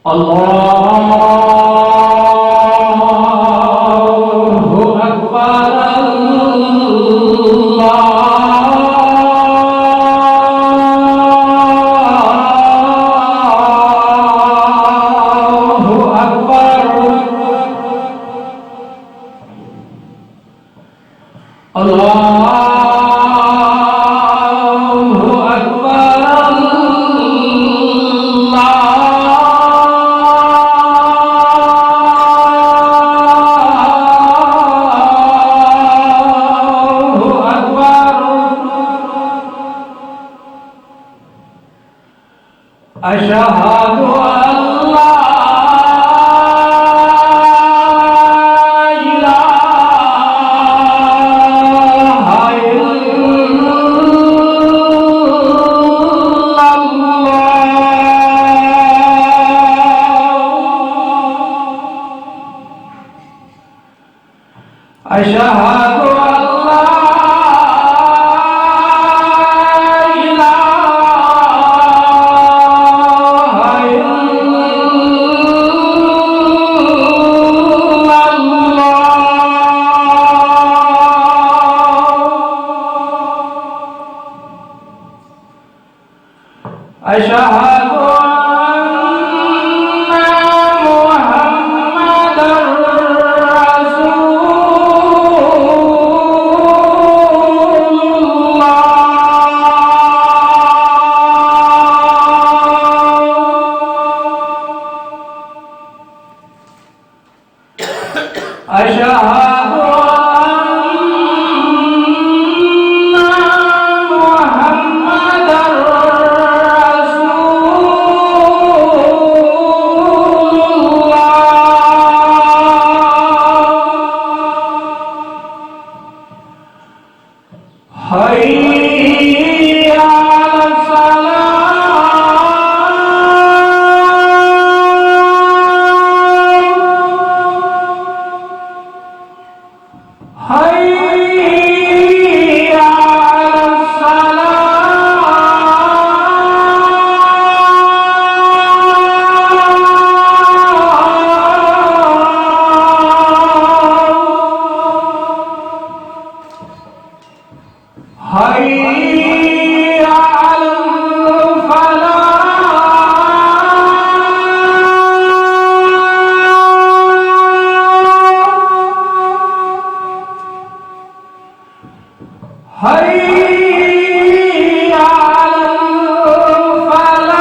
الله أكبر الله أكبر أشهد أن لا إله إلا الله أشهد أشهد أن محمدًا رسول الله أشهد حي على الصلاة حي على حي على الفلاح حي على الفلاح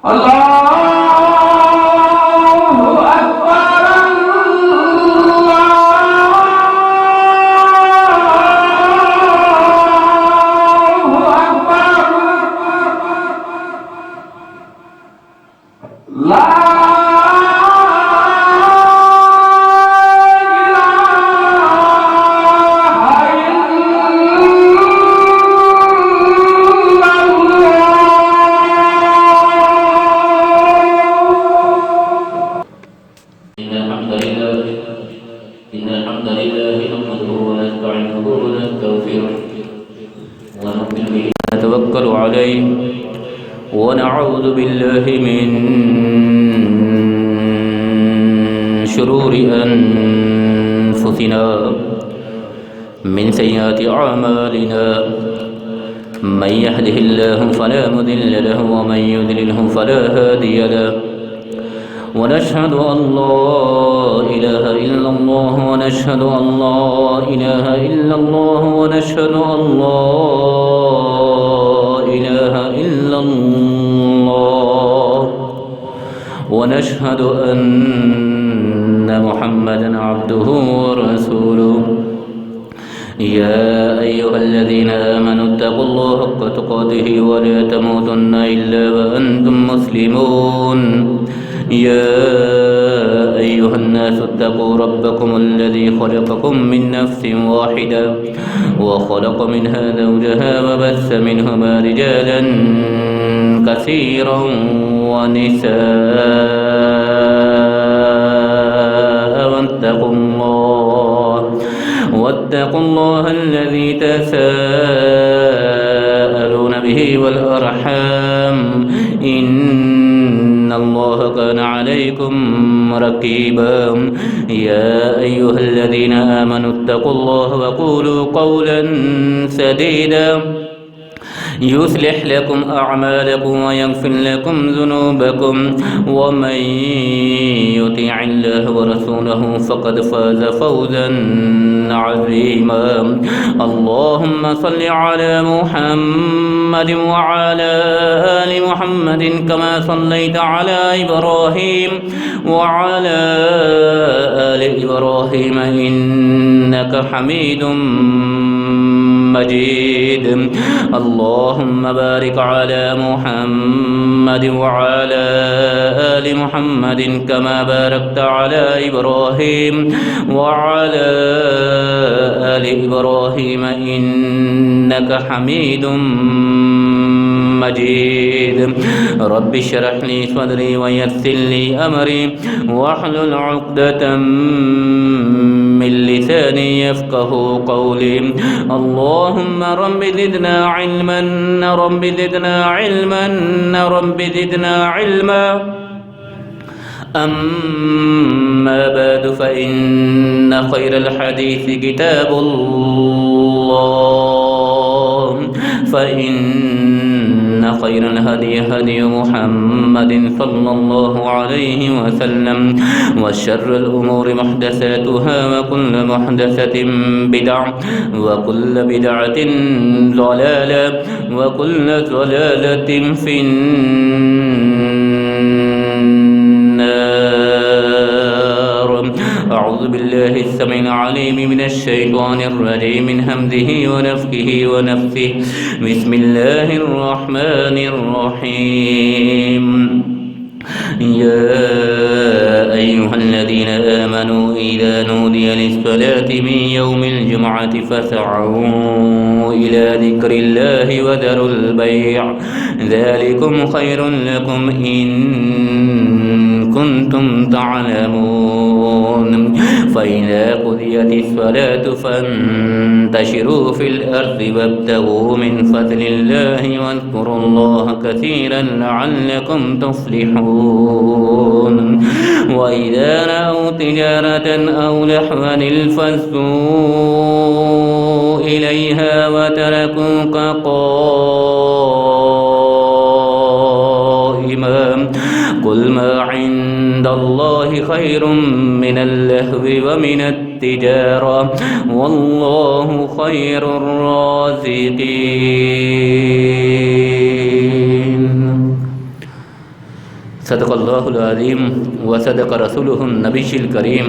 الله أكبر الله أكبر لا إن الحمد لله نحمده ونستعينه ونستغفره ونؤمن به ونتوكل عليه ونعوذ بالله من شرور أنفسنا من سيئات أعمالنا من يهده الله فلا مضل له ومن يضلله فلا هادي له ونشهد أن لا إله إلا الله ونشهد أن لا إله إلا الله ونشهد أن لا إله إلا الله ونشهد أن محمدًا عبده ورسوله يا أيها الذين آمنوا اتقوا الله حق تقاته ولا تموتن إلا وأنتم مسلمون يا أيها الناس اتقوا ربكم الذي خلقكم من نفس واحدة وخلق منها زوجها وبث منهما رجالا كثيرا ونساء واتقوا الله الذي تساءلون به والأرحام إن الله كان عليكم رقيبا يا أيها الذين آمنوا اتقوا الله وقولوا قولا سديدا يصلح لكم أعمالكم ويغفر لكم ذنوبكم ومن يطع الله ورسوله فقد فاز فوزا عظيما اللهم صل على محمد وعلى آل محمد كما صليت على إبراهيم وعلى آل إبراهيم إنك حميد مجيد اللهم بارك على محمد وعلى آل محمد كما باركت على إبراهيم وعلى آل إبراهيم إنك حميد مجيد رب اشرح لي صدري ويسر لي أمري واحلل عقدة من لساني يفقه قولي اللهم رب زدنا علما رب زدنا علما رب زدنا علما أما بعد فإن خير الحديث كتاب الله فإن خير الهدي هدي محمد صلى الله عليه وسلم وشر الأمور محدثاتها وكل محدثة بدعة وكل بدعة ضلالة وكل ضلالة في النار أعوذ بالله السميع العليم من الشيطان الرجيم من همزه ونفخه ونفثه بسم الله الرحمن الرحيم يا أيها الذين آمنوا إذا نودي للصلاة من يوم الجمعة فاسعوا إلى ذكر الله وذروا البيع ذلكم خير لكم إن كنتم تعلمون فإذا قضيت الصلاة فانتشروا في الأرض وابتغوا من فضل الله واذكروا الله كثيرا لعلكم تفلحون وإذا رأوا تجارة أو لهوا انفضوا إليها وتركوك قائما قل ما عند الله خير من اللهو ومن التجارة والله خير الرازقين صدق الله العظيم وصدق رسوله النبي الكريم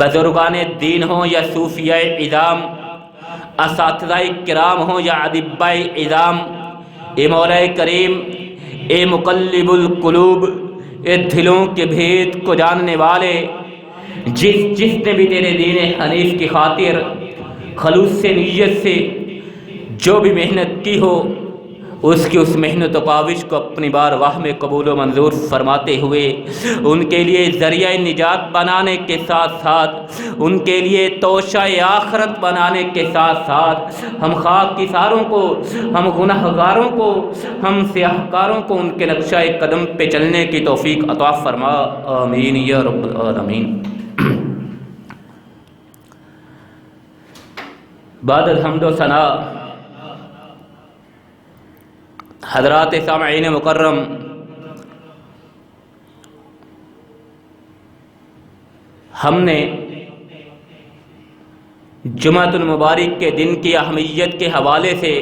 بزرگان دین ہوں یا صوفیہ اعظام، اساتذہ کرام ہوں یا ادباء اعظام، اے مولا کریم، اے مقلب القلوب، اے دلوں کے بھید کو جاننے والے، جس نے بھی تیرے دین حنیف کی خاطر خلوص سے نیت سے جو بھی محنت کی ہو، اس کی اس محنت و کاوش کو اپنی بارگاہ میں قبول و منظور فرماتے ہوئے ان کے لیے ذریعہ نجات بنانے کے ساتھ ساتھ، ان کے لیے توشہ آخرت بنانے کے ساتھ ساتھ، ہم خاکساروں کو، ہم گنہگاروں کو، ہم سیاہکاروں کو ان کے نقشہ قدم پہ چلنے کی توفیق عطا فرما، آمین یا رب العالمین۔ بعد الحمد و ثنا، حضرات سامعین مکرم، ہم نے جمعۃ المبارک کے دن کی اہمیت کے حوالے سے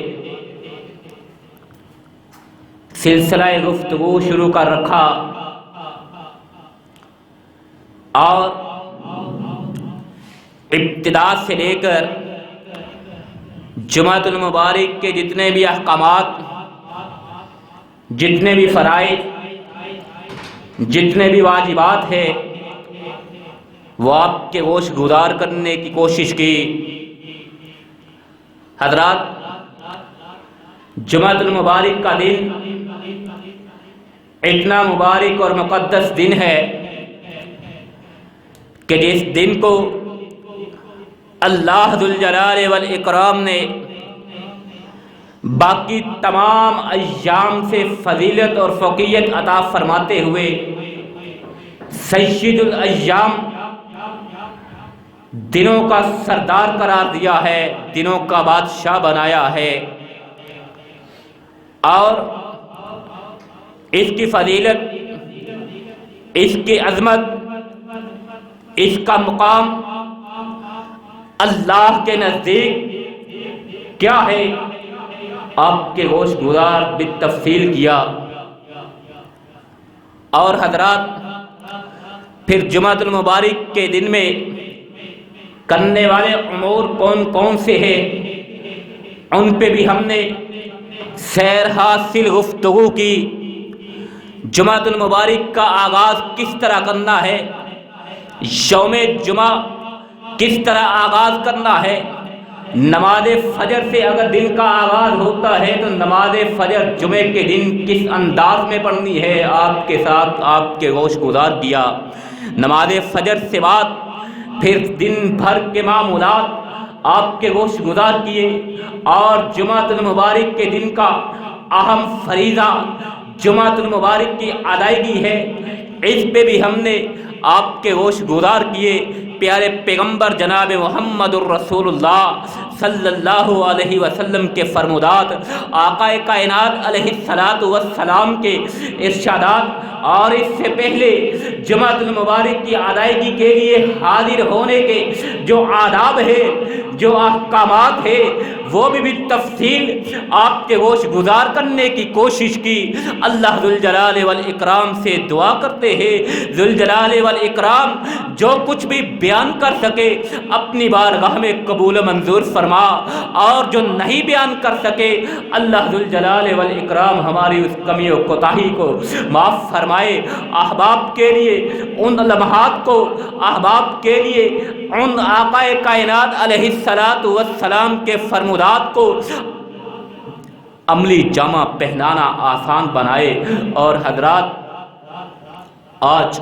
سلسلہ گفتگو شروع کر رکھا، اور ابتدا سے لے کر جمعۃ المبارک کے جتنے بھی احکامات، جتنے بھی فرائض، جتنے بھی واجبات ہیں، وہ آپ کے گوش گزار کرنے کی کوشش کی۔ حضرات، جمعۃ المبارک کا دن اتنا مبارک اور مقدس دن ہے کہ جس دن کو اللہ ذوالجلال والاکرام نے باقی تمام ایام سے فضیلت اور فوقیت عطا فرماتے ہوئے سید الایام، دنوں کا سردار قرار دیا ہے، دنوں کا بادشاہ بنایا ہے، اور اس کی فضیلت، اس کی عظمت، اس کا مقام اللہ کے نزدیک کیا ہے، آپ کے گوش گزار بالتفصیل کیا۔ اور حضرات، پھر جمعۃ المبارک کے دن میں کرنے والے امور کون کون سے ہیں، ان پہ بھی ہم نے سیر حاصل گفتگو کی۔ جمعۃ المبارک کا آغاز کس طرح کرنا ہے، یوم جمعہ کس طرح آغاز کرنا ہے، نماز فجر سے اگر دن کا آغاز ہوتا ہے تو نماز فجر جمعے کے دن کس انداز میں پڑھنی ہے، آپ کے ساتھ آپ کے گوش گزار کیا۔ نماز فجر سے بعد پھر دن بھر کے معمولات آپ کے گوش گزار کیے، اور جمعۃ المبارک کے دن کا اہم فریضہ جمعۃ المبارک کی ادائیگی ہے، اس پہ بھی ہم نے آپ کے گوش گزار کیے۔ پیارے پیغمبر جناب محمد الرسول اللہ صلی اللہ علیہ وسلم کے فرمودات، آقا کائنات علیہ الصلاۃ والسلام کے ارشادات، اور اس سے پہلے جمعۃ المبارک کی ادائیگی کے لیے حاضر ہونے کے جو آداب ہے، جو احکامات ہے، وہ بھی بالتفصیل آپ کے گوش گزار کرنے کی کوشش کی۔ اللہ ذوالجلال والاکرام سے دعا کرتے ہیں، ذوالجلال والاکرام جو کچھ بھی بیان کر سکے اپنی بارگاہ میں قبول و منظور فرما، اور جو نہیں بیان کر سکے اللہ ذوالجلال والاکرام ہماری اس کمی و کوتاہی کو معاف فرمائے۔ احباب کے لیے ان لمحات کو، احباب کے لیے ان آقا کائنات علیہ الصلاۃ والسلام کے فرمودات کو عملی جامہ پہنانا آسان بنائے۔ اور حضرات، آج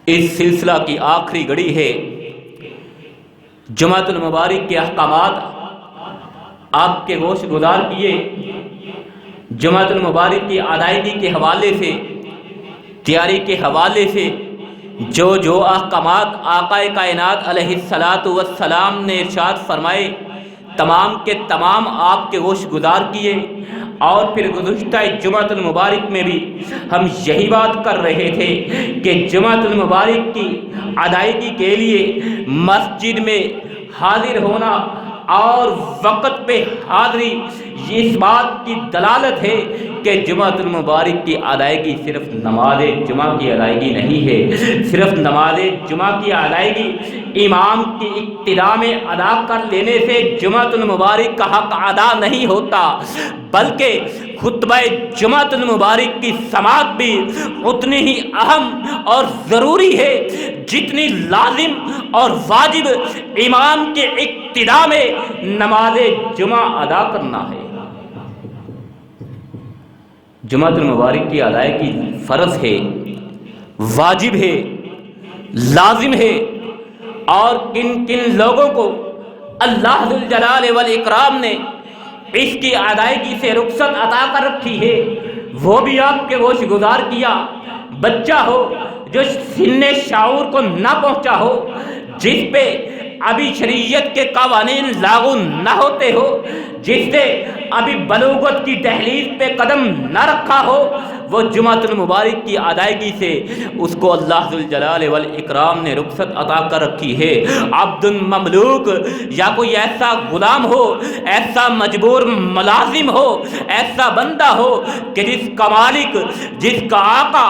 اس سلسلہ کی آخری گھڑی ہے، جمعۃ المبارک کے احکامات آپ کے گوش گزار کیے، جمعۃ المبارک کی ادائیگی کے حوالے سے، تیاری کے حوالے سے جو احکامات آقا کائنات علیہ الصلاۃ والسلام نے ارشاد فرمائے، تمام کے تمام آپ کے گوش گزار کیے۔ اور پھر گزشتہ جمعۃ المبارک میں بھی ہم یہی بات کر رہے تھے کہ جمعۃ المبارک کی ادائیگی کے لیے مسجد میں حاضر ہونا اور وقت پہ حاضری، اس بات کی دلالت ہے کہ جمعۃ المبارک کی ادائیگی صرف نماز جمعہ کی ادائیگی نہیں ہے، صرف نماز جمعہ کی ادائیگی امام کی ابتدا میں ادا کر لینے سے جمعۃ المبارک کا حق ادا نہیں ہوتا، بلکہ خطبہ جمعۃ المبارک کی سماعت بھی اتنی ہی اہم اور ضروری ہے جتنی لازم اور واجب امام کے ابتدا میں نماز جمعہ ادا کرنا ہے۔ جمعۃ المبارک کی ادائیگی فرض ہے، واجب ہے، لازم ہے، اور کن کن لوگوں کو اللہ ذوالجلال والاکرام نے اس کی ادائیگی سے رخصت عطا کر رکھی ہے، وہ بھی آپ کے ہوش گزار کیا۔ بچہ ہو جو سن شعور کو نہ پہنچا ہو، جس پہ ابھی شریعت کے قوانین لاگو نہ ہوتے ہو، جس نے ابھی بلوغت کی دہلیز پہ قدم نہ رکھا ہو، وہ جمعۃ المبارک کی ادائیگی سے اس کو اللہ ذوالجلال والاکرام نے رخصت عطا کر رکھی ہے۔ عبد مملوک یا کوئی ایسا غلام ہو، ایسا مجبور ملازم ہو، ایسا بندہ ہو کہ جس کا مالک، جس کا آقا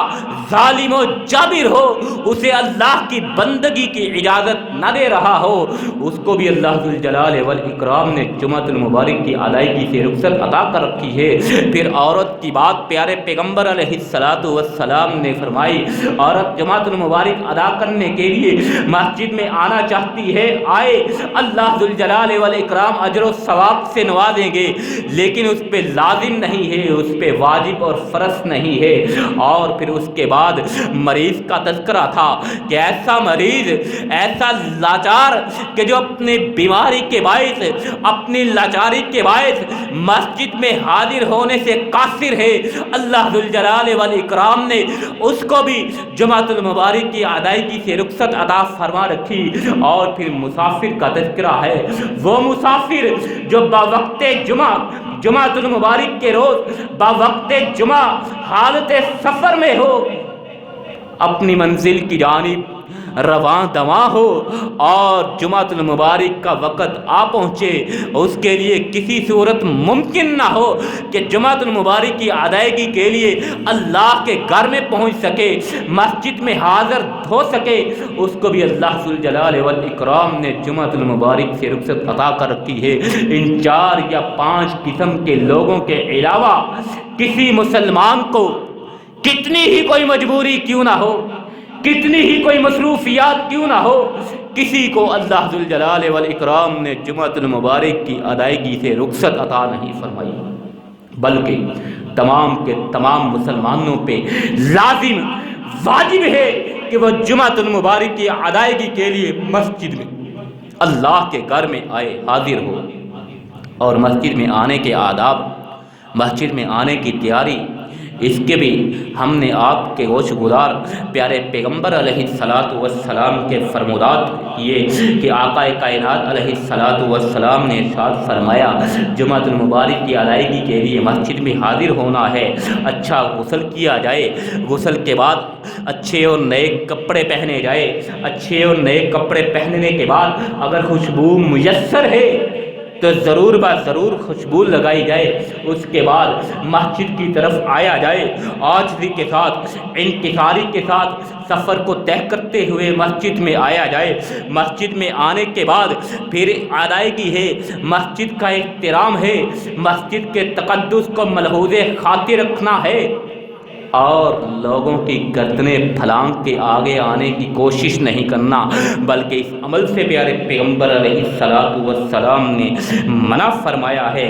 ظالم و جابر ہو، اسے اللہ کی بندگی کی اجازت نہ دے رہا ہو، اس کو بھی اللہ ذوالجلال والاکرام نے جمعۃ المبارک کی ادائیگی سے رخصت عطا کر رکھی ہے۔ پھر عورت کی بات پیارے پیغمبر علیہ السلام نے فرمائی، عورت جمعۃ المبارک ادا کرنے کے لیے مسجد میں آنا چاہتی ہے، آئے، اللہ ذوالجلال والاکرام اجر و ثواب سے نوازیں گے، لیکن اس پہ لازم نہیں ہے، اس پہ واجب اور فرض نہیں ہے۔ اور پھر اس کے بعد مریض کا تذکرہ تھا کہ ایسا مریض، ایسا لاچار کہ جو اپنی بیماری کے باعث، اپنی لاچاری کے باعث مسجد میں حاضر ہونے سے قاصر ہے، اللہ ذوالجلال والاکرام نے اس کو بھی جمعۃ المبارک کی ادائیگی سے رخصت عطا فرما رکھی۔ اور پھر مسافر کا تذکرہ ہے، وہ مسافر جو باوقت جمعۃ المبارک کے روز باوقت جمعہ حالت سفر میں ہو، اپنی منزل کی جانب رواں دواں ہو اور جمعۃ المبارک کا وقت آ پہنچے، اس کے لیے کسی صورت ممکن نہ ہو کہ جمعۃ المبارک کی ادائیگی کے لیے اللہ کے گھر میں پہنچ سکے، مسجد میں حاضر ہو سکے، اس کو بھی اللہ ذوالجلال والاکرام نے جمعۃ المبارک سے رخصت عطا کر رکھی ہے۔ ان 4 یا 5 قسم کے لوگوں کے علاوہ کسی مسلمان کو کتنی ہی کوئی مجبوری کیوں نہ ہو، کتنی ہی کوئی مصروفیات کیوں نہ ہو، کسی کو اللہ ذوالجلال والاکرام نے جمعۃ المبارک کی ادائیگی سے رخصت عطا نہیں فرمائی، بلکہ تمام کے تمام مسلمانوں پہ لازم واجب ہے کہ وہ جمعۃ المبارک کی ادائیگی کے لیے مسجد میں اللہ کے گھر میں آئے، حاضر ہو۔ اور مسجد میں آنے کے آداب، مسجد میں آنے کی تیاری، اس کے بھی ہم نے آپ کے ہوش گزار پیارے پیغمبر علیہ السلام کے فرمودات کیے کہ آقا کائنات علیہ السلام نے ارشاد فرمایا، جمعۃ المبارک کی ادائیگی کے لیے مسجد میں حاضر ہونا ہے، اچھا غسل کیا جائے، غسل کے بعد اچھے اور نئے کپڑے پہنے جائے، اچھے اور نئے کپڑے پہننے کے بعد اگر خوشبو میسر ہے تو ضرور ضرور خوشبو لگائی جائے، اس کے بعد مسجد کی طرف آیا جائے، عاجزی کے ساتھ، انکساری کے ساتھ سفر کو طے کرتے ہوئے مسجد میں آیا جائے۔ مسجد میں آنے کے بعد پھر ادائیگی ہے، مسجد کا احترام ہے، مسجد کے تقدس کو ملحوظ خاطر رکھنا ہے، اور لوگوں کی گردنیں پھلانگ کے آگے آنے کی کوشش نہیں کرنا، بلکہ اس عمل سے پیارے پیغمبر علیہ السلام نے منع فرمایا ہے۔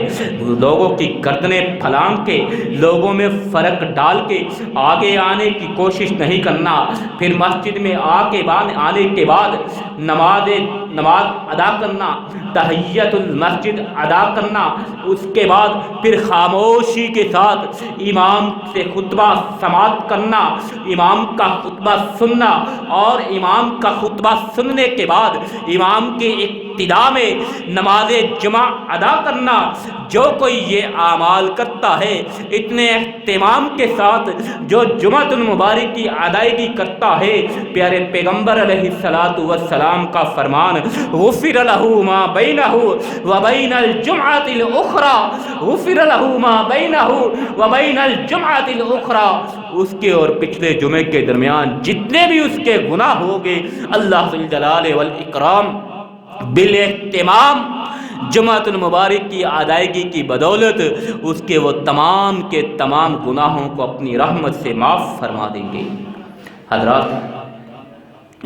لوگوں کی گردنیں پھلانگ کے، لوگوں میں فرق ڈال کے آگے آنے کی کوشش نہیں کرنا۔ پھر مسجد میں آنے کے بعد نماز ادا کرنا، تحیت المسجد ادا کرنا، اس کے بعد پھر خاموشی کے ساتھ امام سے خطبہ سماعت کرنا، امام کا خطبہ سننا، اور امام کا خطبہ سننے کے بعد امام کے ابتدا میں نماز جمعہ ادا کرنا، جو کوئی یہ اعمال کرتا ہے اتنے اہتمام کے ساتھ جو جمعۃ المبارک کی ادائیگی کرتا ہے، پیارے پیغمبر علیہ الصلوۃ والسلام کا فرمان غفر له ما بینه وبین الجمعۃ الاخرى، غفر له ما بینه وبین الجمعۃ الاخرى، اس کے اور پچھلے جمعے کے درمیان جتنے بھی اس کے گناہ ہوگے اللہ ذی الجلال والاکرام بالاہتمام جمعۃ المبارک کی ادائیگی کی بدولت اس کے وہ تمام کے تمام گناہوں کو اپنی رحمت سے معاف فرما دیں گے۔ حضرات،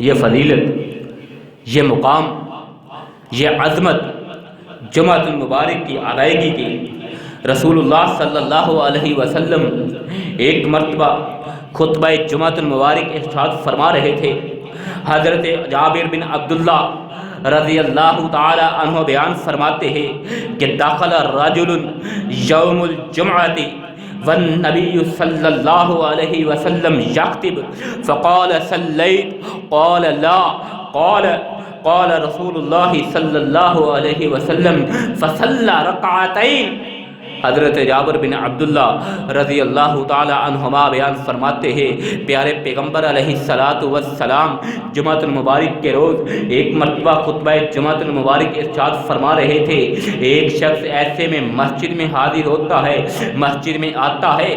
یہ فضیلت، یہ مقام، یہ عظمت جمعۃ المبارک کی ادائیگی کی رسول اللہ صلی اللہ علیہ وسلم ایک مرتبہ خطبہ جمعۃ المبارک ارشاد فرما رہے تھے۔ حضرت جابر بن عبداللہ رضی اللہ تعالی عنہ بیان فرماتے ہیں کہ دخل رجل یوم الجمعۃ والنبی صلی اللہ علیہ وسلم یخطب فقال صلیت قال لا قال رسول اللہ صلی اللہ علیہ وسلم فصلی رکعتین۔ حضرت جابر بن عبداللہ رضی اللہ تعالی عنہما بیان فرماتے ہیں پیارے پیغمبر علیہ الصلوۃ والسلام جمعۃ المبارک کے روز ایک مرتبہ خطبہ جمعۃ المبارک ارشاد فرما رہے تھے، ایک شخص ایسے میں مسجد میں حاضر ہوتا ہے، مسجد میں آتا ہے،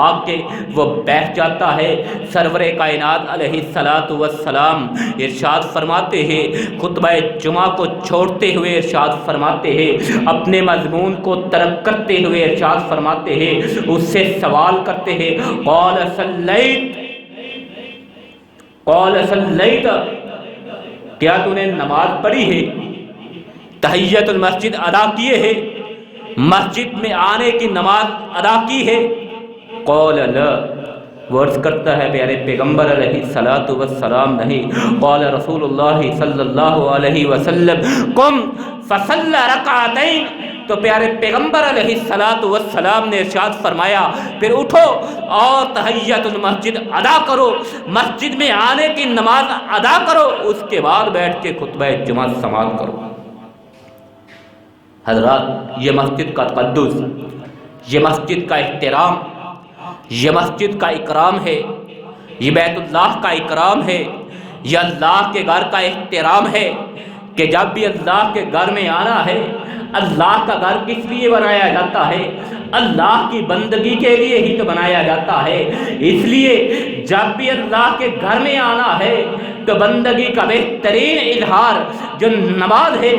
آ کے وہ بیٹھ جاتا ہے۔ سرور کائنات علیہ الصلوۃ والسلام ارشاد فرماتے ہیں، خطبہ جمعہ کو چھوڑتے ہوئے ارشاد فرماتے ہیں، اپنے مضمون کو ترک کرتے ہوئے ارشاد فرماتے ہیں، اس سے سوال کرتے ہیں قال صلیت، کیا تو نے نماز پڑھی ہے، تحیت المسجد ادا کیے ہے، مسجد میں آنے کی نماز ادا کی ہے؟ قال لا، وہ عرض کرتا ہے پیارے پیغمبر علیہ الصلوۃ والسلام نہیں، قال رسول اللہ صلی اللہ علیہ وسلم قم فصلی رکعتین، تو پیارے پیغمبر علیہ الصلوۃ والسلام نے ارشاد فرمایا پھر اٹھو اور تحیت المسجد ادا کرو، مسجد میں آنے کی نماز ادا کرو، اس کے بعد بیٹھ کے خطبہ جمعہ سماعت کرو۔ حضرات، یہ مسجد کا تقدس، یہ مسجد کا احترام، یہ مسجد کا اکرام ہے، یہ بیت اللہ کا اکرام ہے، یہ اللہ کے گھر کا احترام ہے کہ جب بھی اللہ کے گھر میں آنا ہے، اللہ کا گھر کس لیے بنایا جاتا ہے؟ اللہ کی بندگی کے لیے ہی تو بنایا جاتا ہے۔ اس لیے جب بھی اللہ کے گھر میں آنا ہے تو بندگی کا بہترین اظہار جو نماز ہے،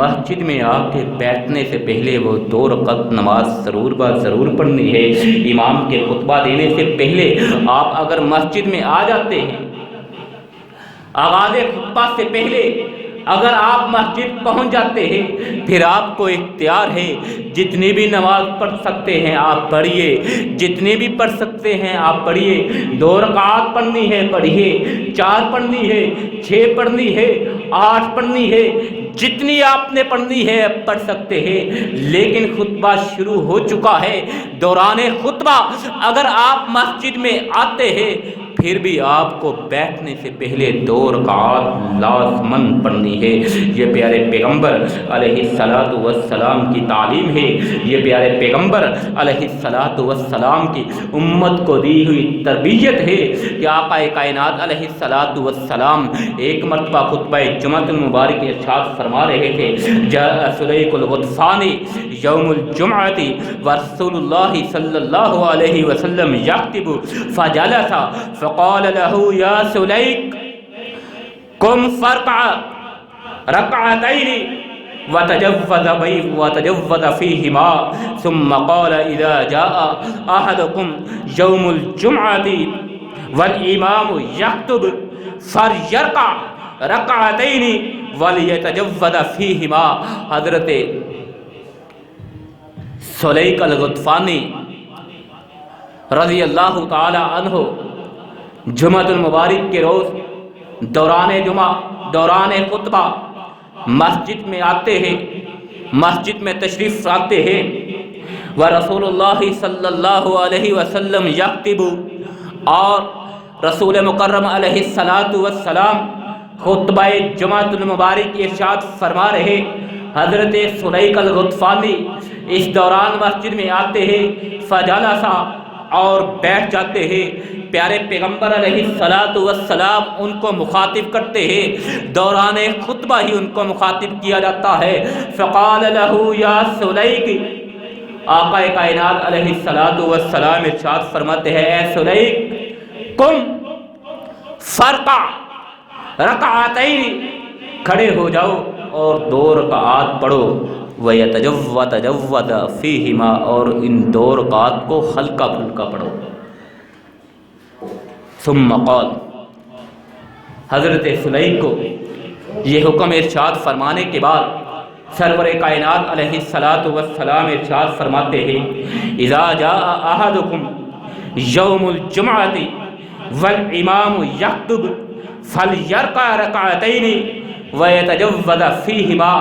مسجد میں آ کے بیٹھنے سے پہلے وہ 2 رکعت نماز ضرور پڑھنی ہے۔ امام کے خطبہ دینے سے پہلے آپ اگر مسجد میں آ جاتے ہیں، آغاز خطبہ سے پہلے اگر آپ مسجد پہنچ جاتے ہیں، پھر آپ کو اختیار ہے جتنی بھی نماز پڑھ سکتے ہیں آپ پڑھیے، جتنی بھی پڑھ سکتے ہیں آپ پڑھیے، 2 رکعات پڑھنی ہے پڑھیے، 4 پڑھنی ہے، 6 پڑھنی ہے، 8 پڑھنی ہے، جتنی آپ نے پڑھنی ہے پڑھ سکتے ہیں۔ لیکن خطبہ شروع ہو چکا ہے، دوران خطبہ اگر آپ مسجد میں آتے ہیں پھر بھی آپ کو بیٹھنے سے پہلے 2 رکعات لازماً پڑھنی ہے۔ یہ پیارے پیغمبر علیہ الصلوۃ والسلام کی تعلیم ہے، یہ پیارے پیغمبر علیہ الصلوۃ والسلام کی امت کو دی ہوئی تربیت ہے کہ آقا کائنات علیہ الصلوۃ والسلام ایک مرتبہ خطبہ جمعۃ المبارک ارشاد فرما رہے تھے، جاء سلیق الغطفانی یوم الجمعۃ ورسول اللہ صلی اللہ علیہ وسلم یخطب فجلس فقال له یا سلیق قم فارکع رکعتین وتجوز فیہما ثم قال اذا جاء احدکم یوم الجمعۃ والامام یخطب فلیرکع رکعتین ولیتجوز فیہما۔ حضرت سلیق الغطفانی رضی اللہ تعالی عنہ جمعۃ المبارک کے روز دوران جمعہ، دوران خطبہ مسجد میں آتے ہیں، مسجد میں تشریف لاتے ہیں، ورسول اللہ صلی اللہ علیہ وسلم یخطب، اور رسول مکرم علیہ الصلوۃ والسلام خطبہ جمعۃ المبارک ارشاد فرما رہے حضرت سلیق الغطفانی اس دوران مسجد میں آتے ہیں، فجلسا اور بیٹھ جاتے ہیں، پیارے پیغمبر علیہ الصلاۃ والسلام ان کو مخاطب کرتے ہیں، دوران خطبہ ہی ان کو مخاطب کیا جاتا ہے۔ فقال له یا سلیق، آقا کائنات علیہ الصلاۃ والسلام ارشاد فرماتے ہیں اے سلیق قم فرقع رکعتین، کھڑے ہو جاؤ اور 2 رکعات پڑھو، وَيَتَجَوَّدَ فِيهِمَا، اور ان 2 رکعات کو ہلکا پھلکا پڑھو۔ ثم قال، حضرت سلیق کو یہ حکم ارشاد فرمانے کے بعد سرور کائنات علیہ الصلاۃ والسلام ارشاد فرماتے ہیں اذا جاء احدکم یوم الجمعۃ والامام یخطب فلیرکع رکعتین ویتجوز فیہما۔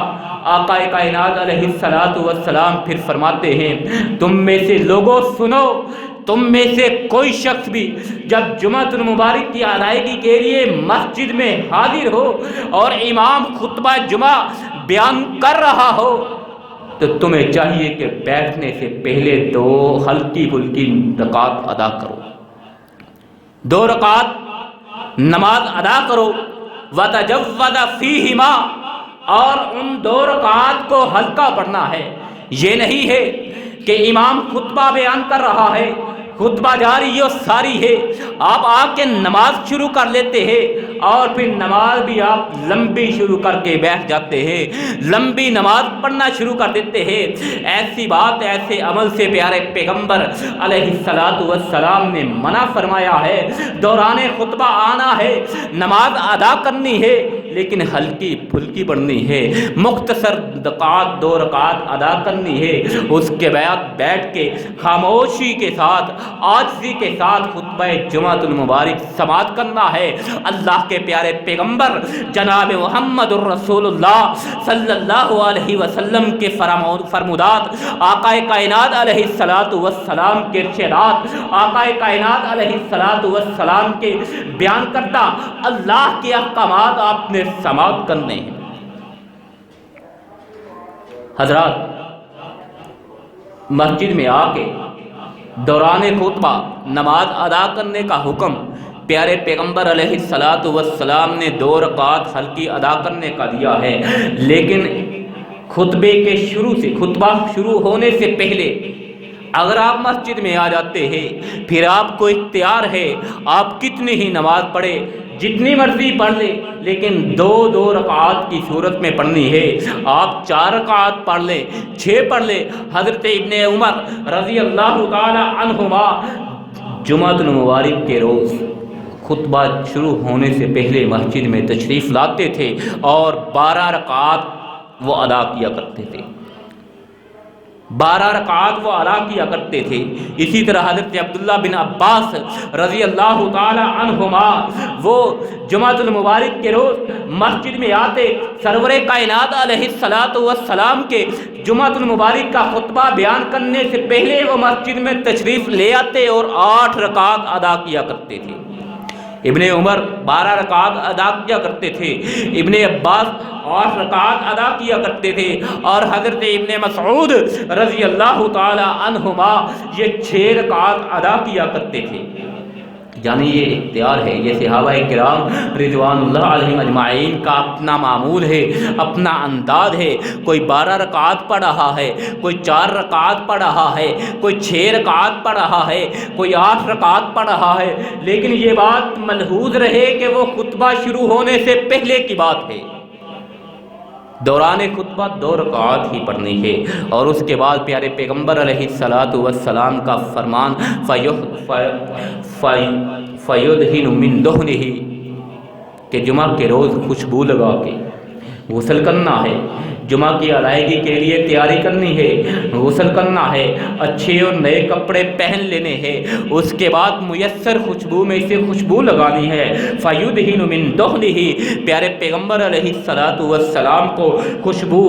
آقا کائنات علیہ الصلاۃ والسلام پھر فرماتے ہیں تم میں سے لوگوں سنو، تم میں سے کوئی شخص بھی جب جمعۃ المبارک کی ادائیگی کے لیے مسجد میں حاضر ہو اور امام خطبہ جمعہ بیان کر رہا ہو تو تمہیں چاہیے کہ بیٹھنے سے پہلے 2 ہلکی پھلکی رکعات ادا کرو، 2 رکعات نماز ادا کرو، وَتَجَوَّدَ فِيهِمَا، اور ان 2 رکعات کو ہلکا پڑھنا ہے۔ یہ نہیں ہے کہ امام خطبہ بیان کر رہا ہے، خطبہ جاری و ساری ہے، آپ آ کے نماز شروع کر لیتے ہیں اور پھر نماز بھی آپ لمبی شروع کر کے بیٹھ جاتے ہیں، لمبی نماز پڑھنا شروع کر دیتے ہیں۔ ایسی بات، ایسے عمل سے پیارے پیغمبر علیہ الصلاۃ والسلام نے منع فرمایا ہے۔ دوران خطبہ آنا ہے، نماز ادا کرنی ہے، لیکن ہلکی پھلکی پڑھنی ہے، مختصر 2 رکعات ادا کرنی ہے، اس کے بعد بیٹھ کے خاموشی کے ساتھ، عاجزی کے ساتھ خطبہ جمعۃ المبارک سماعت کرنا ہے۔ اللہ کے پیارے پیغمبر جناب محمد الرسول اللہ صلی اللہ علیہ وسلم کے فرمودات، آقا کائنات علیہ الصلاۃ والسلام کے ارشادات، آقا کائنات علیہ الصلاۃ والسلام کے بیان کردہ اللہ کے احکامات آپ نے سماعت کرنے ہیں۔ حضرات، مسجد میں آ کے دوران خطبہ نماز ادا کرنے کا حکم پیارے پیغمبر علیہ الصلاۃ والسلام نے 2 رکعات ہلکی ادا کرنے کا دیا ہے، لیکن خطبے کے خطبہ شروع ہونے سے پہلے اگر آپ مسجد میں آ جاتے ہیں، پھر آپ کو اختیار ہے آپ کتنی ہی نماز پڑھے، جتنی مرضی پڑھ لے، لیکن 2 رکعات کی صورت میں پڑھنی ہے۔ آپ 4 رکعات پڑھ لیں، 6 پڑھ لیں۔ حضرت ابن عمر رضی اللہ تعالی عنہما جمعۃ المبارک کے روز خطبہ شروع ہونے سے پہلے مسجد میں تشریف لاتے تھے اور 12 رکعات وہ ادا کیا کرتے تھے، 12 رکعات وہ ادا کیا کرتے تھے۔ اسی طرح حضرت عبداللہ بن عباس رضی اللہ تعالی عنہما وہ جمعۃ المبارک کے روز مسجد میں آتے، سرور کائنات علیہ الصلاۃ والسلام کے جمعۃ المبارک کا خطبہ بیان کرنے سے پہلے وہ مسجد میں تشریف لے آتے اور 8 رکعات ادا کیا کرتے تھے۔ ابن عمر 12 رکعات ادا کیا کرتے تھے، ابن عباس 8 رکعات ادا کیا کرتے تھے، اور حضرت ابن مسعود رضی اللہ تعالی عنہما یہ 6 رکعات ادا کیا کرتے تھے۔ یعنی یہ اختیار ہے، یہ صحابہ کرام رضوان اللہ علیہم اجمعین کا اپنا معمول ہے، اپنا انداز ہے۔ کوئی 12 رکعات پڑھ رہا ہے، کوئی 4 رکعات پڑھ رہا ہے، کوئی 6 رکعات پڑھ رہا ہے، کوئی 8 رکعات پڑھ رہا ہے، لیکن یہ بات ملحوظ رہے کہ وہ خطبہ شروع ہونے سے پہلے کی بات ہے۔ دوران خطبہ 2 رکعات ہی پڑھنی ہے، اور اس کے بعد پیارے پیغمبر علیہ الصلاۃ والسلام کا فرمان فَيُدْهِنُ مِن دُهْنِهِ کہ جمعہ کے روز خوشبو لگا کے غسل کرنا ہے، جمعہ کی ادائیگی کے لیے تیاری کرنی ہے، غسل کرنا ہے، اچھے اور نئے کپڑے پہن لینے ہیں، اس کے بعد میسر خوشبو میں سے خوشبو لگانی ہے۔ فَيُدْهِنُ مِن دُهْنِهِ، پیارے پیغمبر علیہ السلام کو خوشبو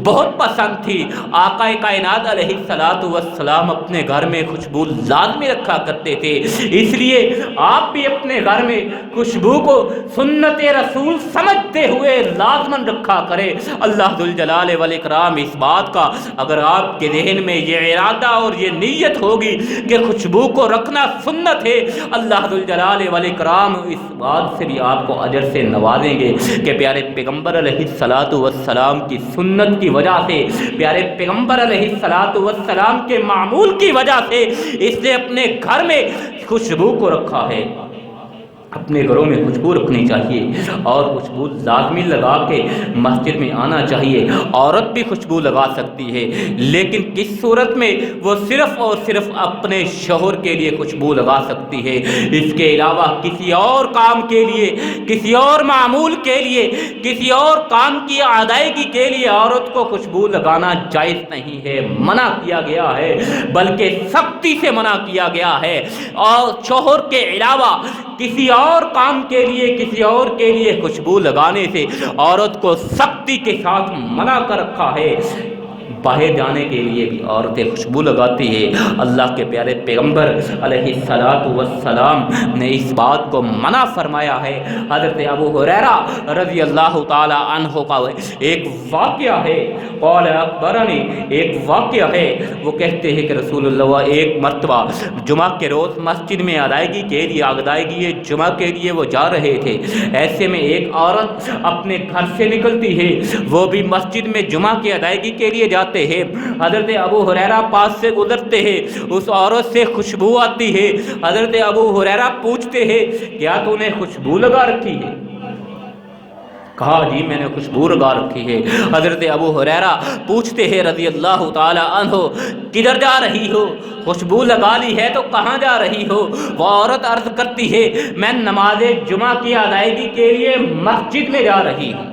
بہت پسند تھی۔ آقا کائنات علیہ السلام اپنے گھر میں خوشبو لازمی رکھا کرتے تھے، اس لیے آپ بھی اپنے گھر میں خوشبو کو سنت رسول سمجھتے ہوئے لازماً رکھا کرے۔ اللہ ذوالجلال والاکرام اس بات کا اگر آپ کے ذہن میں یہ ارادہ اور یہ نیت ہوگی کہ خوشبو کو رکھنا سنت ہے، اللہ ذوالجلال والاکرام اس بات سے بھی آپ کو اجر سے نوازیں گے کہ پیارے پیغمبر علیہ السلام کی سنت کی وجہ سے، پیارے پیغمبر علیہ السلام کے معمول کی وجہ سے اس نے اپنے گھر میں خوشبو کو رکھا ہے۔ اپنے گھروں میں خوشبو رکھنی چاہیے اور خوشبو لازمی لگا کے مسجد میں آنا چاہیے۔ عورت بھی خوشبو لگا سکتی ہے، لیکن کس صورت میں؟ وہ صرف اور صرف اپنے شوہر کے لیے خوشبو لگا سکتی ہے، اس کے علاوہ کسی اور کام کے لیے، کسی اور معمول کے لیے، کسی اور کام کی ادائیگی کے لیے عورت کو خوشبو لگانا جائز نہیں ہے، منع کیا گیا ہے، بلکہ سختی سے منع کیا گیا ہے۔ اور شوہر کے علاوہ کسی اور کام کے لیے، کسی اور کے لیے خوشبو لگانے سے عورت کو سختی کے ساتھ منع کر رکھا ہے۔ باہر جانے کے لیے بھی عورتیں خوشبو لگاتی ہے۔ اللہ کے پیارے پیغمبر علیہ السلام نے اس بات کو منع فرمایا ہے۔ حضرت ابو ہریرہ رضی اللہ تعالی عنہ کا ایک واقعہ ہے، قال اخبرنی، ایک واقعہ ہے، وہ کہتے ہیں کہ رسول اللہ ایک مرتبہ جمعہ کے روز مسجد میں ادائیگی جمعہ کے لیے وہ جا رہے تھے۔ ایسے میں ایک عورت اپنے گھر سے نکلتی ہے، وہ بھی مسجد میں جمعہ کی ادائیگی کے لیے جاتے ہیں۔ حضرت ابو ہریرہ پاس سے گزرتے ہیں، اس عورت سے خوشبو آتی ہے۔ حضرت ابو ہریرہ پوچھتے ہیں کیا تو نے خوشبو لگا رکھی ہے؟ کہا جی میں نے خوشبو لگا رکھی ہے۔ حضرت ابو ہریرہ پوچھتے ہیں رضی اللہ تعالی عنہ کدھر جا رہی ہو؟ خوشبو لگا لی ہے تو کہاں جا رہی ہو؟ وہ عورت عرض کرتی ہے میں نماز جمعہ کی ادائیگی کے لیے مسجد میں جا رہی ہوں۔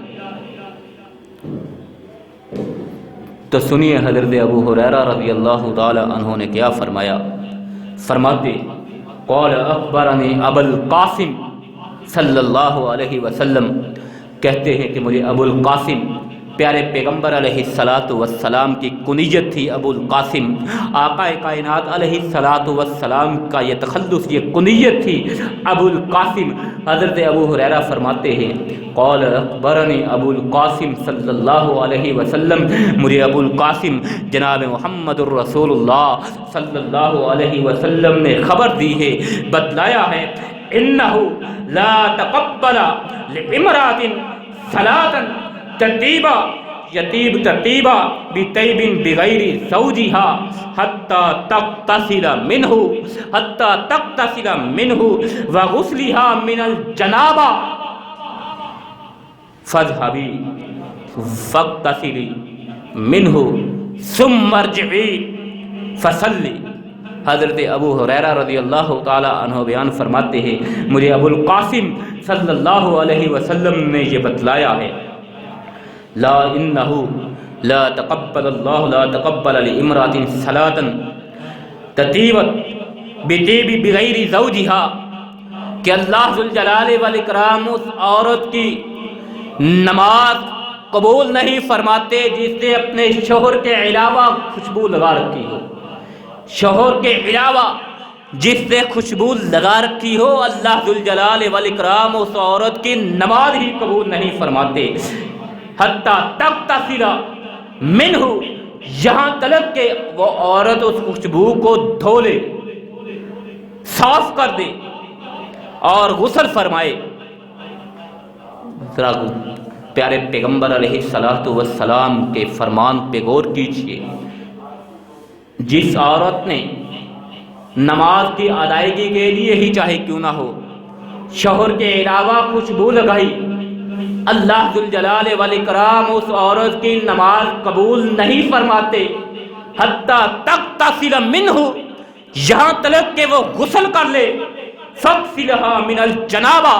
تو سنیے حضرت ابو ہریرہ رضی اللہ تعالی عنہ نے کیا فرمایا۔ فرماتے قال اخبرنی ابو القاسم صلی اللہ علیہ وسلم، کہتے ہیں کہ مجھے ابو القاسم، پیارے پیغمبر علیہ السلام کی کنیت تھی ابو القاسم، آقا کائنات علیہ السلام کا یہ تخلص، یہ کنیت تھی ابو القاسم۔ حضرت ابو ہریرہ فرماتے ہیں قال اخبرنی ابو القاسم صلی اللہ علیہ وسلم، مجھے ابو القاسم جناب محمد الرسول اللہ صلی اللہ علیہ وسلم نے خبر دی ہے، بتلایا ہے، انہ لا تقبل لامرأۃ صلاۃ تطیبا یطیب تطیبا بطیب بغیر زوجها حتی تغتسل منہ وغسلها من الجنابہ فاذهبی فاغتسلی منہ ثم ارجعی فصلی۔ حضرت ابو ہریرہ رضی اللہ تعالی عنہ بیان فرماتے ہیں مجھے ابو القاسم صلی اللہ علیہ وسلم نے یہ بتلایا ہے، لا انہ لا تقبل اللہ لا تقبل لامرأۃ صلاۃ تطیبت بطیب بغیر زوجها، کہ اللہ ذوالجلال والاکرام اس عورت کی نماز قبول نہیں فرماتے جس نے اپنے شوہر کے علاوہ خوشبو لگا رکھی ہو، شوہر کے علاوہ جس نے خوشبو لگا رکھی ہو، اللہ ذوالجلال والاکرام اس عورت کی نماز ہی قبول نہیں فرماتے۔ حتی تغتسل منہ، یہاں تلک کہ وہ عورت اس خوشبو کو دھو لے، صاف کر دے اور غسل فرمائے۔ ذرا پیارے پیغمبر علیہ السلام کے فرمان پہ غور کیجیے، جس عورت نے نماز کی ادائیگی کے لیے ہی چاہے کیوں نہ ہو شوہر کے علاوہ خوشبو لگائی، اللہ ذوالجلال والاکرام اس عورت کی نماز قبول نہیں فرماتے۔ حتی تغتسل منہ، یہاں تلک کہ وہ غسل کر لے، فاغسلها من الجنابہ،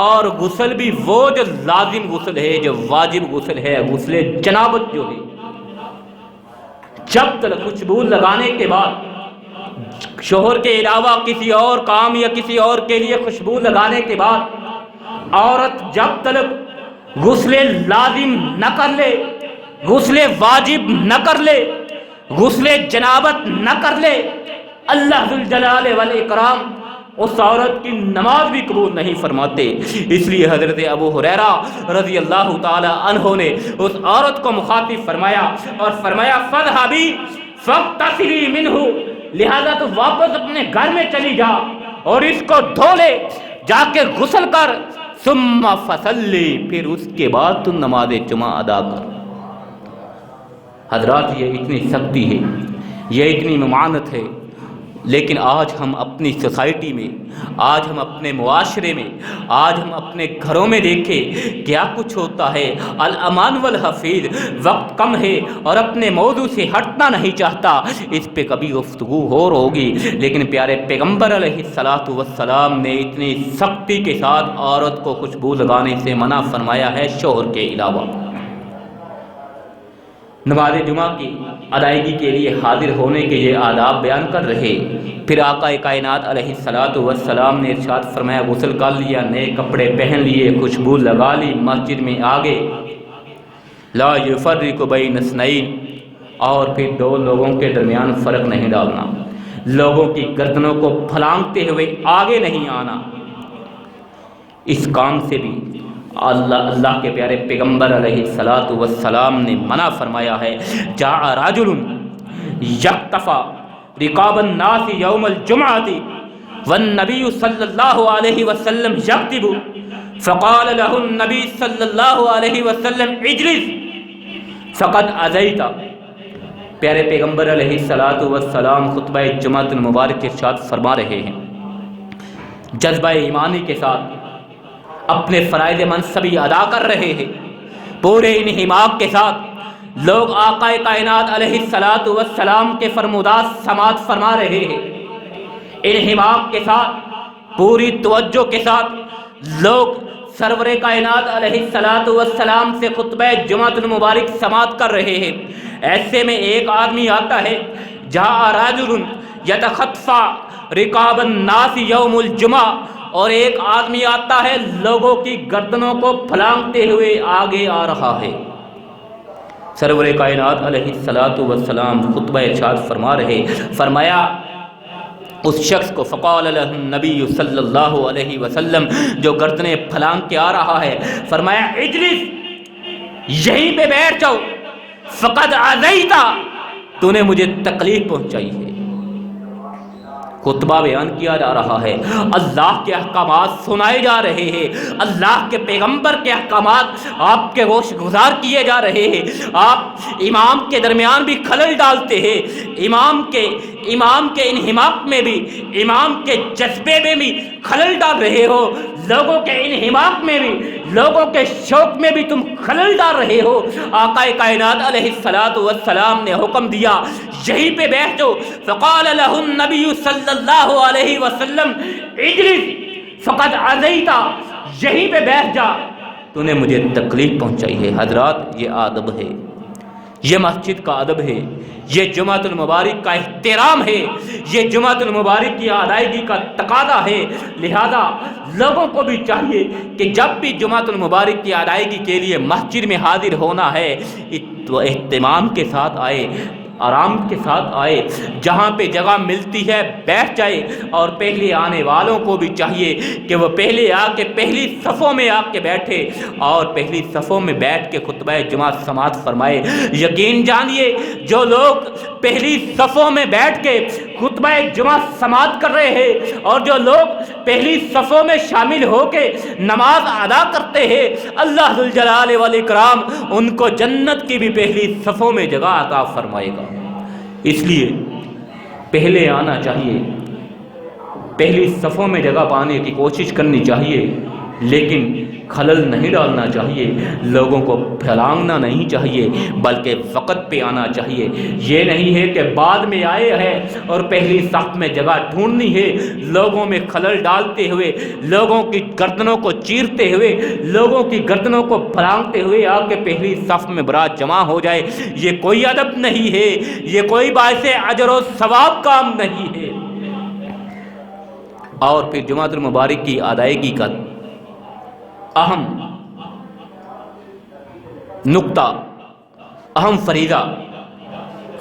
اور غسل بھی وہ جو لازم غسل ہے، جو واجب غسل ہے، غسل جنابت جو ہے، جب تک خوشبو لگانے کے بعد شوہر کے علاوہ کسی اور کام یا کسی اور کے لیے خوشبو لگانے کے بعد عورت جب تک غسل لازم نہ کر لے، غسل واجب نہ کر لے، غسل جنابت نہ کر لے، اللہ ذوالجلال والاکرام اس عورت کی نماز بھی قبول نہیں فرماتے۔ اس لیے حضرت ابو ہریرہ رضی اللہ تعالی عنہ نے اس عورت کو مخاطب فرمایا اور فرمایا فاذهبی فاغتسلی منہ، لہذا تو واپس اپنے گھر میں چلی جا اور اس کو دھو لے، جا کے غسل کر، ثم فصلی، پھر اس کے بعد تو نماز جمعہ ادا کر۔ حضرات یہ اتنی سختی ہے، یہ اتنی ممانعت ہے، لیکن آج ہم اپنی سوسائٹی میں، آج ہم اپنے معاشرے میں، آج ہم اپنے گھروں میں دیکھیں کیا کچھ ہوتا ہے۔ الامان والحفیظ وقت کم ہے اور اپنے موضوع سے ہٹنا نہیں چاہتا، اس پہ کبھی گفتگو اور ہوگی، لیکن پیارے پیغمبر علیہ الصلاۃ والسلام نے اتنی سختی کے ساتھ عورت کو خوشبو لگانے سے منع فرمایا ہے شوہر کے علاوہ۔ نماز جمعہ کی ادائیگی کے لیے حاضر ہونے کے یہ آداب بیان کر رہے، پھر آقا کائنات علیہ الصلاۃ والسلام نے ارشاد فرمایا غسل کر لیا، نئے کپڑے پہن لیے، خوشبو لگا لی، مسجد میں آگے، لا یفرق بین اثنین، اور پھر دو لوگوں کے درمیان فرق نہیں ڈالنا، لوگوں کی گردنوں کو پھلانگتے ہوئے آگے نہیں آنا۔ اس کام سے بھی اللہ کے پیارے پیغمبر علیہ الصلاۃ والسلام نے منع فرمایا ہے۔ جاء رجل یقتفی رقاب الناس یوم الجمعۃ والنبی صلی اللہ علیہ وسلم یکتب فقال له النبی صلی اللہ علیہ وسلم اجلس فقد اذیت۔ پیارے پیغمبر علیہ الصلاۃ والسلام خطبہ جمعۃ المبارک کے ارشاد فرما رہے ہیں، جذبہ ایمانی کے ساتھ اپنے فرائض منصبی ادا کر رہے ہیں، پورے انہماک کے ساتھ لوگ آقا کائنات علیہ الصلاۃ والسلام کے فرمودات سماعت فرما رہے ہیں، انہماک کے ساتھ پوری توجہ کے ساتھ لوگ سرور کائنات علیہ الصلاۃ والسلام سے خطبہ جمعۃ المبارک سماعت کر رہے ہیں۔ ایسے میں ایک آدمی آتا ہے، جاء رجل یتخطفی رقاب الناس یوم الجمعہ، اور ایک آدمی آتا ہے لوگوں کی گردنوں کو پھلانگتے ہوئے آگے آ رہا ہے۔ سرور کائنات علیہ الصلاۃ والسلام خطبہ ارشاد فرما رہے، فرمایا اس شخص کو فقال له النبی صلی اللہ علیہ وسلم جو گردنیں پھلانگ کے آ رہا ہے، فرمایا اجلس، یہیں پہ بیٹھ جاؤ، فقد اذیت، تو نے مجھے تکلیف پہنچائی ہے۔ خطبہ بیان کیا جا رہا ہے، اللہ کے احکامات سنائے جا رہے ہیں، اللہ کے پیغمبر کے احکامات آپ کے گوش گزار کیے جا رہے ہیں، آپ امام کے درمیان بھی خلل ڈالتے ہیں، امام کے انہماک میں بھی، امام کے جذبے میں بھی خلل ڈال رہے ہو، لوگوں کے انہماک میں بھی، لوگوں کے شوق میں بھی تم خلل ڈال رہے ہو۔ آقا کائنات علیہ الصلاۃ والسلام نے حکم دیا یہیں پہ بیٹھ جاؤ، فقال له النبی صلی اللہ علیہ وسلم اجلس فقد اذیت، یہیں پہ بیٹھ جا، تو نے مجھے تکلیف پہنچائی ہے۔ حضرات یہ ادب ہے، یہ مسجد کا ادب ہے، یہ جمعۃ المبارک کا احترام ہے، یہ جمعۃ المبارک کی ادائیگی کا تقاضا ہے۔ لہذا لوگوں کو بھی چاہیے کہ جب بھی جمعۃ المبارک کی ادائیگی کے لیے مسجد میں حاضر ہونا ہے تو اہتمام کے ساتھ آئے، آرام کے ساتھ آئے، جہاں پہ جگہ ملتی ہے بیٹھ جائے، اور پہلے آنے والوں کو بھی چاہیے کہ وہ پہلے آ کے پہلی صفوں میں آ کے بیٹھے اور پہلی صفوں میں بیٹھ کے خطبہ جمعہ سماعت فرمائے۔ یقین جانیے جو لوگ پہلی صفوں میں بیٹھ کے خطبہ جمعہ سماعت کر رہے ہیں اور جو لوگ پہلی صفوں میں شامل ہو کے نماز ادا کرتے ہیں، اللہ ذوالجلال والاکرام ان کو جنت کی بھی پہلی صفوں میں جگہ عطا فرمائے گا۔ اس لیے پہلے آنا چاہیے، پہلی صفوں میں جگہ پانے کی کوشش کرنی چاہیے، لیکن خلل نہیں ڈالنا چاہیے، لوگوں کو پھیلانا نہیں چاہیے، بلکہ وقت پہ آنا چاہیے۔ یہ نہیں ہے کہ بعد میں آئے ہیں اور پہلی صف میں جگہ ڈھونڈنی ہے، لوگوں میں خلل ڈالتے ہوئے، لوگوں کی گردنوں کو چیرتے ہوئے، لوگوں کی گردنوں کو پھلانگتے ہوئے آ کے پہلی صف میں برات جمع ہو جائے۔ یہ کوئی ادب نہیں ہے، یہ کوئی باعث اجر و ثواب کام نہیں ہے۔ اور پھر جمعۃ المبارک کی ادائیگی کا اہم نقطہ، اہم فریضہ،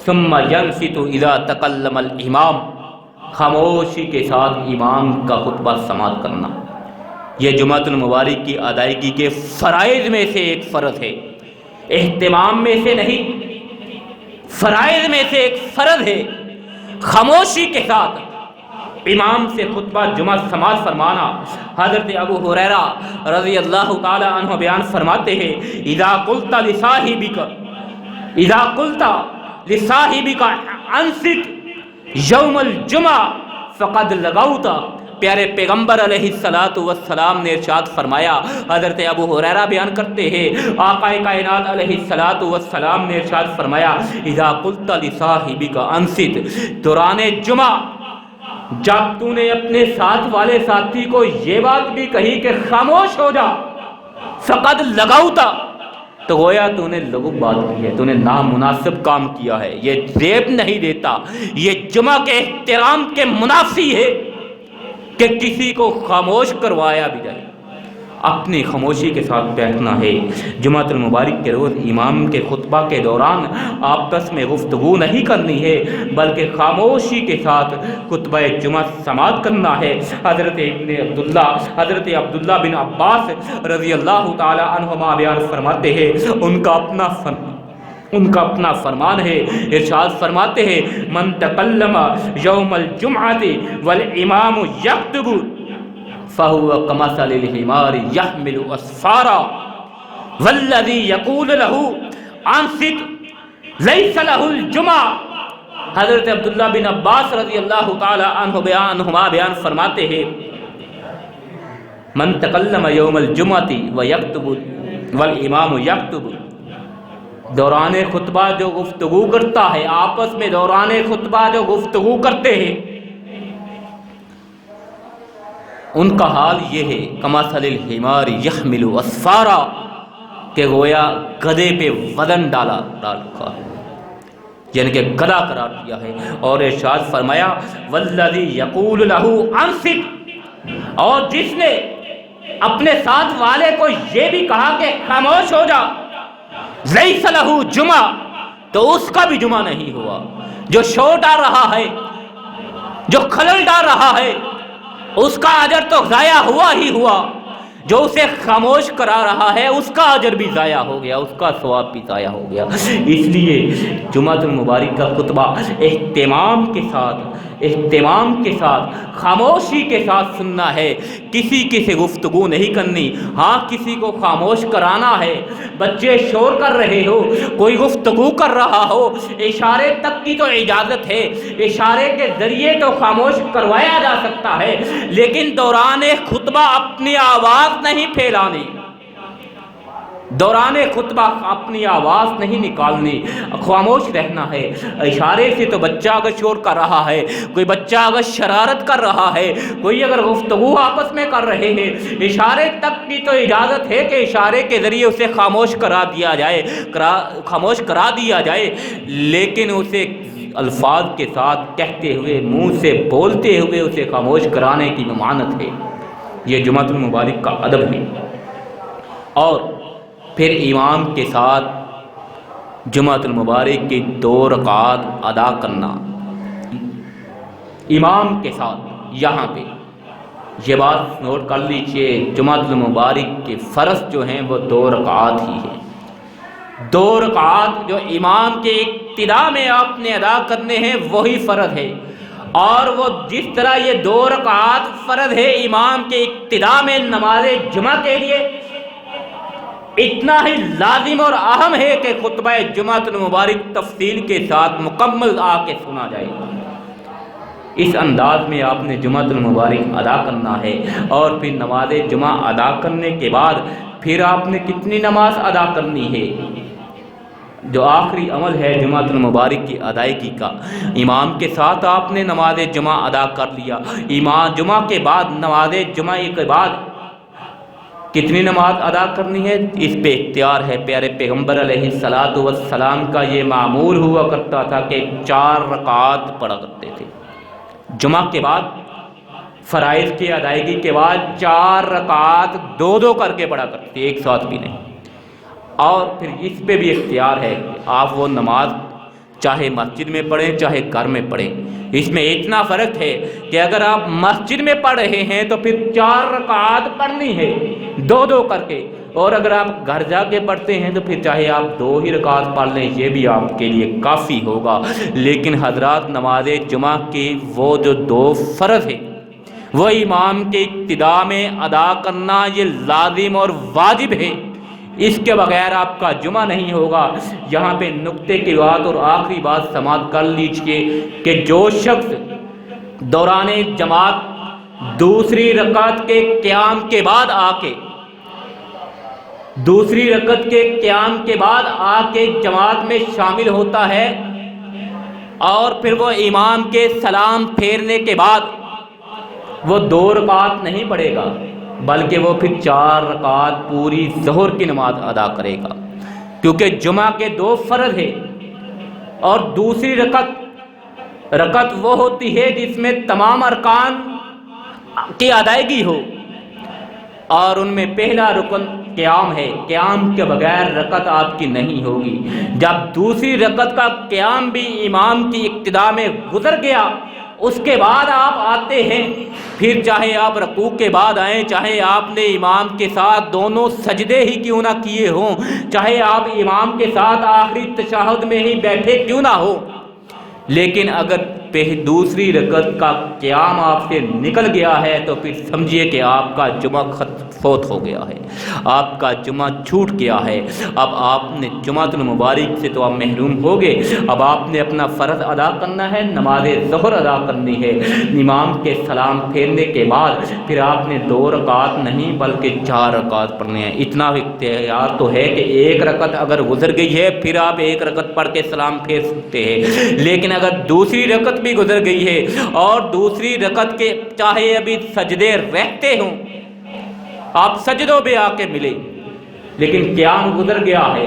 ثم ينصت اذا تکلم الامام، خاموشی کے ساتھ امام کا خطبہ سماعت کرنا۔ یہ جمعۃ المبارک کی ادائیگی کے فرائض میں سے ایک فرض ہے، اہتمام میں سے نہیں، فرائض میں سے ایک فرض ہے۔ خاموشی کے ساتھ امام سے خطبہ جمعہ سماعت فرمانا۔ حضرت ابو ہریرہ رضی اللہ تعالی عنہ بیان فرماتے ہیں، اذا قلت لصاحبک انصت یوم الجمعہ فقد لغوت۔ پیارے پیغمبر علیہ السلام نے ارشاد فرمایا، حضرت ابو ہریرہ بیان کرتے ہیں، آقا کائنات علیہ السلام نے ارشاد فرمایا، اذا قلت لصاحبک انصت، دوران جمعہ جب تو نے اپنے ساتھ والے ساتھی کو یہ بات بھی کہی کہ خاموش ہو جا، فقد لغوتا، تو گویا تو نے لغو بات کی ہے، تو نے نامناسب کام کیا ہے۔ یہ زیب نہیں دیتا، یہ جمعہ کے احترام کے منافی ہے کہ کسی کو خاموش کروایا بھی جائے۔ اپنی خاموشی کے ساتھ بیٹھنا ہے۔ جمعۃ المبارک کے روز امام کے خطبہ کے دوران آپس میں گفتگو نہیں کرنی ہے، بلکہ خاموشی کے ساتھ خطبہ جمعہ سماعت کرنا ہے۔ حضرت عبداللہ بن عباس رضی اللہ تعالی عنہما بیان فرماتے ہیں، ان کا اپنا فرمان ہے، ارشاد فرماتے ہیں، من تکلم یوم الجمعۃ والامام یخطب فَهُوَ كَمَثَلِ الْحِمَارِ يَحْمِلُ أَسْفَارًا وَالَّذِي يَقُولُ لَهُ أَنصِتْ لَيْسَ لَهُ الْجُمْعَةُ۔ حضرت عبداللہ بن عباس رضی اللہ تعالی عنہما بیان فرماتے ہیں، من تکلم یوم الجمعۃ ویکتب والامام یکتب، دوران خطبہ جو گفتگو کرتا ہے، آپس میں دوران خطبہ جو گفتگو کرتے ہیں، ان کا حال یہ ہے، کمثل الحمار یحمل اسفارا، کہ گویا گدھے پہ وزن ڈال رکھا ہے، یعنی کہ گدھا قرار دیا ہے۔ اور ارشاد فرمایا، والذی یقول لہ انصت، اور جس نے اپنے ساتھ والے کو یہ بھی کہا کہ خاموش ہو جا، لیس لہ جمعہ، تو اس کا بھی جمعہ نہیں ہوا۔ جو شور ڈال رہا ہے، جو خلل ڈال رہا ہے، اس کا اجر تو ضائع ہوا ہی ہوا، جو اسے خاموش کرا رہا ہے اس کا اجر بھی ضائع ہو گیا، اس کا ثواب بھی ضائع ہو گیا۔ اس لیے جمعۃ المبارک کا خطبہ اہتمام کے ساتھ خاموشی کے ساتھ سننا ہے، کسی سے گفتگو نہیں کرنی۔ ہاں کسی کو خاموش کرانا ہے، بچے شور کر رہے ہو، کوئی گفتگو کر رہا ہو، اشارے تک کی تو اجازت ہے، اشارے کے ذریعے تو خاموش کروایا جا سکتا ہے، لیکن دوران خطبہ اپنی آواز نہیں پھیلانی، دوران خطبہ اپنی آواز نہیں نکالنی، خاموش رہنا ہے۔ اشارے سے تو بچہ اگر شور کر رہا ہے، کوئی بچہ اگر شرارت کر رہا ہے، کوئی اگر گفتگو آپس میں کر رہے ہیں، اشارے تک کی تو اجازت ہے کہ اشارے کے ذریعے اسے خاموش کرا دیا جائے، لیکن اسے الفاظ کے ساتھ کہتے ہوئے، منہ سے بولتے ہوئے اسے خاموش کرانے کی ممانعت ہے۔ یہ جمعۃ المبارک کا ادب ہے۔ اور پھر امام کے ساتھ جمعۃ المبارک کی 2 رکعات ادا کرنا، امام کے ساتھ۔ یہاں پہ یہ بات نوٹ کر لیجئے، جمعۃ المبارک کے فرض جو ہیں وہ 2 رکعات ہی ہیں۔ 2 رکعات جو امام کے ابتدا میں آپ نے ادا کرنے ہیں وہی فرض ہے، اور وہ جس طرح یہ 2 رکعات فرض ہے امام کے ابتدا میں نماز جمعہ کے لیے، اتنا ہی لازم اور اہم ہے کہ خطبہ جمعۃ المبارک تفصیل کے ساتھ مکمل آ کے سنا جائے۔ اس انداز میں آپ نے جمعۃ المبارک ادا کرنا ہے۔ اور پھر نماز جمعہ ادا کرنے کے بعد پھر آپ نے کتنی نماز ادا کرنی ہے؟ جو آخری عمل ہے جمعۃ المبارک کی ادائیگی کا، امام کے ساتھ آپ نے نماز جمعہ ادا کر لیا، امام جمعہ کے بعد نماز جمعہ کے بعد کتنی نماز ادا کرنی ہے؟ اس پہ اختیار ہے۔ پیارے پیغمبر علیہ الصلاۃ والسلام کا یہ معمول ہوا کرتا تھا کہ 4 رکعات پڑھا کرتے تھے جمعہ کے بعد، فرائض کی ادائیگی کے بعد 4 رکعات 2 کر کے پڑھا کرتے تھے، ایک ساتھ بھی نہیں۔ اور پھر اس پہ بھی اختیار ہے کہ آپ وہ نماز چاہے مسجد میں پڑھیں چاہے گھر میں پڑھیں۔ اس میں اتنا فرق ہے کہ اگر آپ مسجد میں پڑھ رہے ہیں تو پھر 4 رکعات پڑھنی ہے 2 کر کے، اور اگر آپ گھر جا کے پڑھتے ہیں تو پھر چاہے آپ 2 ہی رکعات پڑھ لیں، یہ بھی آپ کے لیے کافی ہوگا۔ لیکن حضرات، نماز جمعہ کی وہ جو 2 فرض ہے وہ امام کے اقتداء میں ادا کرنا یہ لازم اور واجب ہے، اس کے بغیر آپ کا جمعہ نہیں ہوگا۔ یہاں پہ نقطے کی بات اور آخری بات سماعت کر لیجئے کہ جو شخص دوران جماعت دوسری رکعت کے قیام کے بعد آ کے جماعت میں شامل ہوتا ہے اور پھر وہ امام کے سلام پھیرنے کے بعد وہ 2 رکعات نہیں پڑھے گا، بلکہ وہ پھر 4 رکعات پوری ظہر کی نماز ادا کرے گا، کیونکہ جمعہ کے 2 فرض ہے۔ اور دوسری رکعت وہ ہوتی ہے جس میں تمام ارکان کی ادائیگی ہو، اور ان میں پہلا رکن قیام ہے، قیام کے بغیر رکعت آپ کی نہیں ہوگی۔ جب دوسری رکعت کا قیام بھی امام کی اقتداء میں گزر گیا، اس کے بعد آپ آتے ہیں، پھر چاہے آپ رکوع کے بعد آئیں، چاہے آپ نے امام کے ساتھ دونوں سجدے ہی کیوں نہ کیے ہوں، چاہے آپ امام کے ساتھ آخری تشہد میں ہی بیٹھے کیوں نہ ہو، لیکن اگر دوسری رکعت کا قیام آپ سے نکل گیا ہے تو پھر سمجھیے کہ آپ کا جمعہ فوت ہو گیا ہے، آپ کا جمعہ چھوٹ گیا ہے۔ اب آپ نے جمعۃ المبارک سے تو آپ محروم ہو گئے، اب آپ نے اپنا فرض ادا کرنا ہے، نماز ظہر ادا کرنی ہے۔ امام کے سلام پھیرنے کے بعد پھر آپ نے 2 رکعات نہیں بلکہ 4 رکعات پڑھنے ہیں۔ اتنا اختیار تو ہے کہ 1 رکعت اگر گزر گئی ہے پھر آپ 1 رکعت پڑھ کے سلام پھیر سکتے ہیں، لیکن اگر دوسری رکعت بھی گزر گئی ہے اور دوسری رکعت کے چاہے ابھی سجدے رہتے ہوں، آپ سجدوں پہ آ کے ملے، لیکن قیام گزر گیا ہے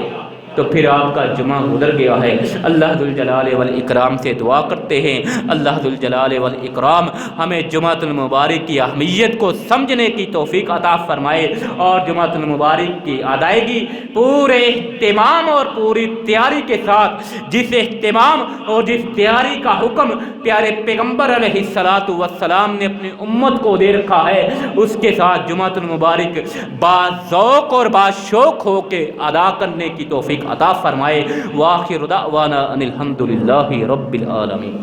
تو پھر آپ کا جمعہ گزر گیا ہے۔ اللہ ذوالجلال والاکرام سے دعا کرتے ہیں، اللہ ذوالجلال والاکرام ہمیں جمعۃ المبارک کی اہمیت کو سمجھنے کی توفیق عطا فرمائے، اور جمعۃ المبارک کی ادائیگی پورے اہتمام اور پوری تیاری کے ساتھ، جس اہتمام اور جس تیاری کا حکم پیارے پیغمبر علیہ الصلاۃ والسلام نے اپنی امت کو دے رکھا ہے، اس کے ساتھ جمعۃ المبارک باذوق اور باشوق ہو کے ادا کرنے کی توفیق عطا فرمائے۔ وآخر دعوانا ان الحمد للہ رب العالمین۔